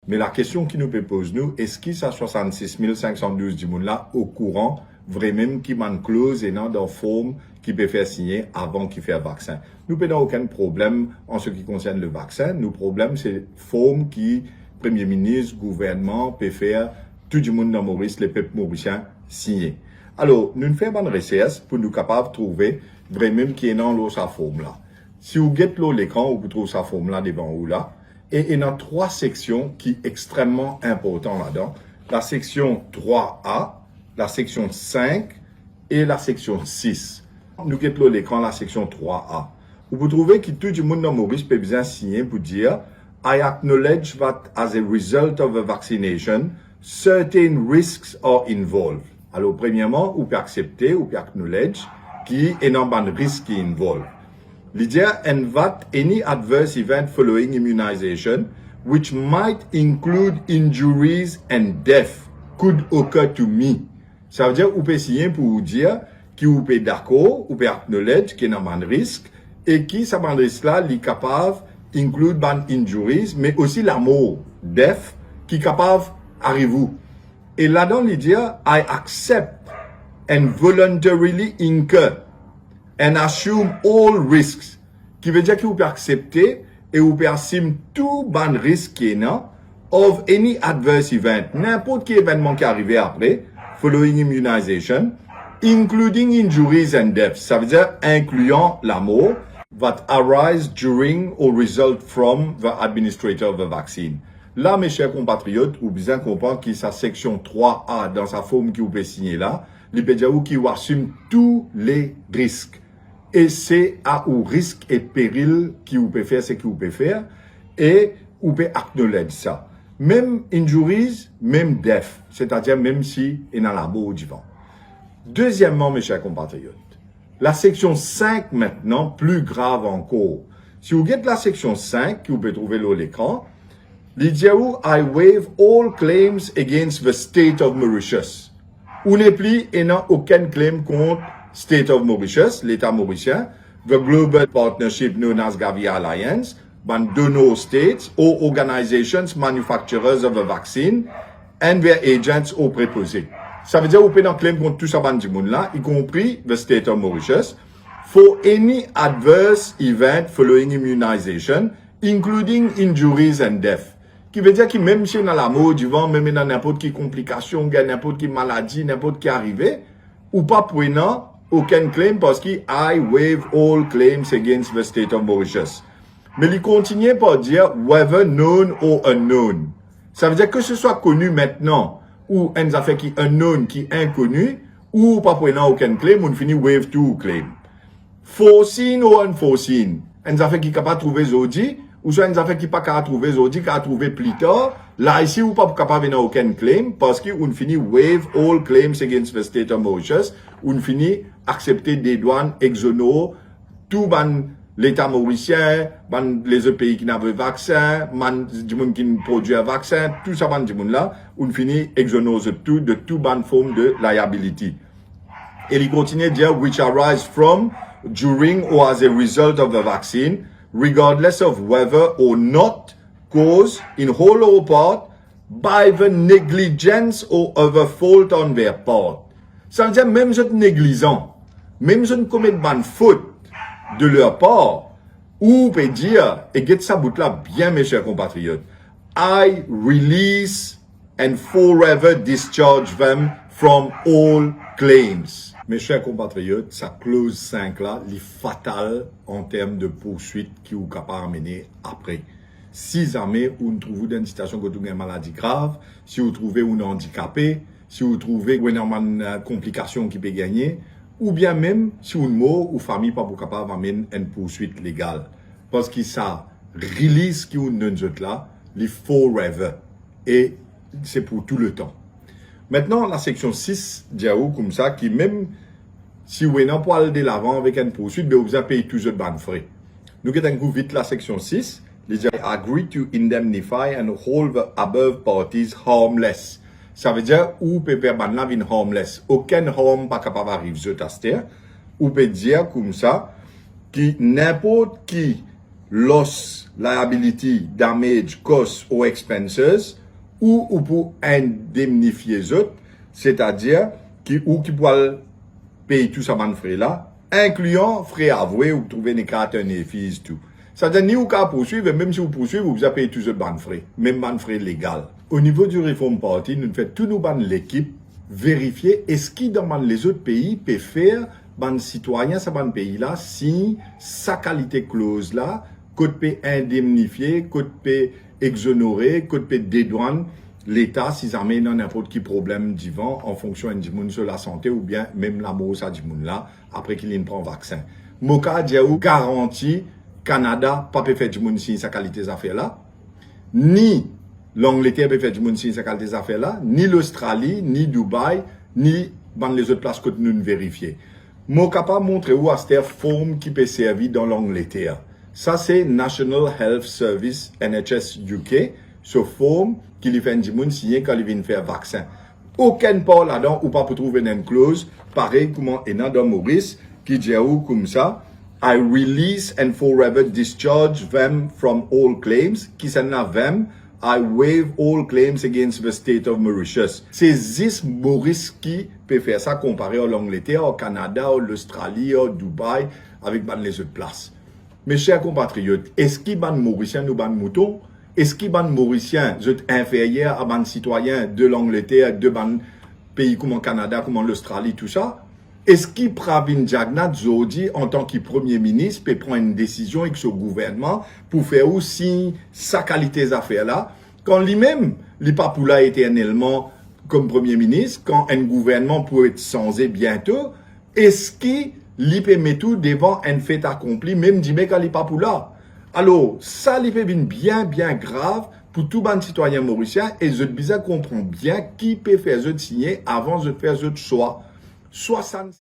Mais la question qui nous peut poser, nous, est-ce qu'il y a 66 512 du monde là au courant, vraiment, qui man clause et non dans forme qui peut faire signer avant qu'il fasse vaccin? Nous n'avons aucun problème en ce qui concerne le vaccin. Nos problèmes, c'est forme qui, Premier ministre, gouvernement, peut faire tout le monde dans Maurice, les peuples mauriciens, signer. Alors, nous faisons une recherche pour nous capables de trouver vraiment qui est dans sa forme là. Si vous guettez l'écran, vous trouvez sa forme là devant vous là. Et il y a 3 sections qui sont extrêmement importantes là-dedans. La section 3A, la section 5 et la section 6. Nous guettons l'écran, la section 3A. Vous trouvez que tout le monde dans Maurice peut bien signer pour dire I acknowledge that as a result of a vaccination, certain risks are involved. Alors, premièrement, vous pouvez accepter, vous pouvez acknowledge qu'il y a un risque qui est involved. L'idée est that any adverse event following immunization, which might include injuries and death, could occur to me. Ça veut dire, vous pouvez signer pour vous dire que vous pouvez d'accord, vous pouvez acknowledge qu'il y a un risque, et qui, ça risque là, est capable include ban injuries, mais aussi la mort, death, qui est capable d'arriver. Et là-dedans, l'idée, I accept and voluntarily incur and assume all risks, qui veut dire que vous pouvez accepter et vous pouvez assumer tout ban risque qui est là, of any adverse event, n'importe quel événement qui est arrivé après, following immunization, including injuries and deaths. Ça veut dire incluant la mort, that arise during or result from the administrator of the vaccine. Là, mes chers compatriotes, vous bien comprendre que sa section 3A, dans sa forme qui vous peut signer là, il peut dire qui assume tous les risques. Et c'est à ou risque et péril qui vous peut faire ce que vous peut faire, et vous peut acknowledge ça. Même injuries, même death, c'est-à-dire même si il y a la mort du vent. Deuxièmement, mes chers compatriotes, la section 5 maintenant, plus grave encore. Si vous regardez la section 5, que vous pouvez trouver là l'écran, il dit où I waive all claims against the state of Mauritius. On n'est plus, il n'y a aucun claim contre State of Mauritius, l'État mauricien, the global partnership known as Gavi Alliance, ban donor states or organizations manufacturers of the vaccine and their agents or préposés. Ça veut dire vous pouvez claim contre tout ça ban du monde là, y compris the State of Mauritius, for any adverse event following immunization, including injuries and death. Qui veut dire que même si on a la mort du vent, même dans n'importe quelle complication, n'importe quelle maladie, n'importe qui arrivé, ou pas prenant aucun claim parce que I waive all claims against the state of Mauritius. Mais il continue par dire whether known or unknown. Ça veut dire que ce soit connu maintenant ou une affaire qui unknown, qui inconnu, ou pas prenant aucun claim, on finit waive tout claim. Foreseen ou unforeseen. Une affaire qui n'est pas trouvé aujourd'hui, ou soit une affaire qui n'est pas capable de trouver aujourd'hui, qui a trouvé plus tard. Là, ici, ou pas capable de aucun claim, parce qu'on finit waive all claims against the state of Mauritius, on finit accepter des douanes exonérées, tout l'État mauricien, les autres pays qui n'avaient pas vaccin, du monde qui produit un vaccin, tout ça, du monde là, on finit exonéré de tout forme de liability. Et il continue à dire, which arise from, during or as a result of the vaccine, regardless of whether or not caused in whole or part by the negligence or other fault on their part. Ça veut dire même si négligent, même si commet une faute de leur part, ou peut dire, et get ça bout là bien mes chers compatriotes, I release and forever discharge them from all claims. Mes chers compatriotes, sa clause 5 là, est fatale en termes de poursuite qui vous capable d'amener après. Si jamais vous trouvez dans une situation que vous avez une maladie grave, si vous trouvez un handicapé, si vous trouvez une complication qui peut gagner, ou bien même si vous mort ou famille pas capable d'amener une poursuite légale. Parce que ça release qui vous donne là, les forever. Et c'est pour tout le temps. Maintenant, la section 6, diaou comme ça, qui même si vous n'avez pas aller de l'avant avec une poursuite, vous avez payé tous les ban frais. Nous avons vite la section 6. Les gens agree to indemnify and hold the above parties harmless. Ça veut dire, ou peut faire ban la vie harmless. Aucun harm pas capable d'arriver sur ta terre. Ou peut dire comme ça, que n'importe qui loss, liability, damage, cost ou expenses, ou pour indemnifier les autres, c'est-à-dire qui pourra payer tout ça ban frais là, incluant frais avoués ou trouver des cartes et fees tout. C'est-à-dire ni vous pouvez poursuivre, même si vous poursuivez, vous avez payé tous les ban frais, même ban frais légal. Au niveau du Reform Party, nous faisons tout nous ban l'équipe vérifier est-ce qui dans les autres pays peut faire ban citoyen ça ban pays là si sa qualité clause là côté peut indemnifier, côté peut exonérer, côté peut dédouane l'État si ça met dans n'importe quel problème d'ivant en fonction du monde sur la santé ou bien même la mort ça du monde là après qu'il prend vaccin. Moka diaou garantie Canada pas peut faire du monde si sa qualité des affaires là ni l'Angleterre peut faire du monde si sa qualité des affaires là ni l'Australie ni Dubaï ni dans les autres places que nous vérifier. Moi capable montrer où à cette forme qui peut servir dans l'Angleterre. Ça c'est National Health Service NHS UK, ce forme qui lui fait du monde signer quand il vient faire vaccin. Aucun part là-dedans ou pas pour trouver une clause pareil comme en dans Maurice qui dit comme ça I release and forever discharge them from all claims qui s'en a them I waive all claims against the state of Mauritius. C'est juste Maurice qui peut faire ça comparé à l'Angleterre, au Canada, à l'Australie, au Dubaï, avec les autres places. Mes chers compatriotes, est-ce qu'ils ban Mauriciens ou ban moutons? Est-ce qu'ils ban Mauriciens sont inférieurs à ban citoyens de l'Angleterre, de ban pays comme le Canada, comme l'Australie, tout ça? Est-ce qu'il Pravin Jagnnath Zodi, en tant que Premier ministre, peut prendre une décision avec ce gouvernement pour faire aussi sa qualité des affaires là, quand lui-même, il pas pour là éternellement comme Premier ministre, quand un gouvernement peut être changé bientôt, est-ce qu'il peut mettre tout devant un fait accompli, même dit mais quand il pas pour là? Alors, ça, il peut bien grave pour tout bon citoyen mauricien et je bizarre comprend bien qui peut faire ce signer avant de faire ce choix. 60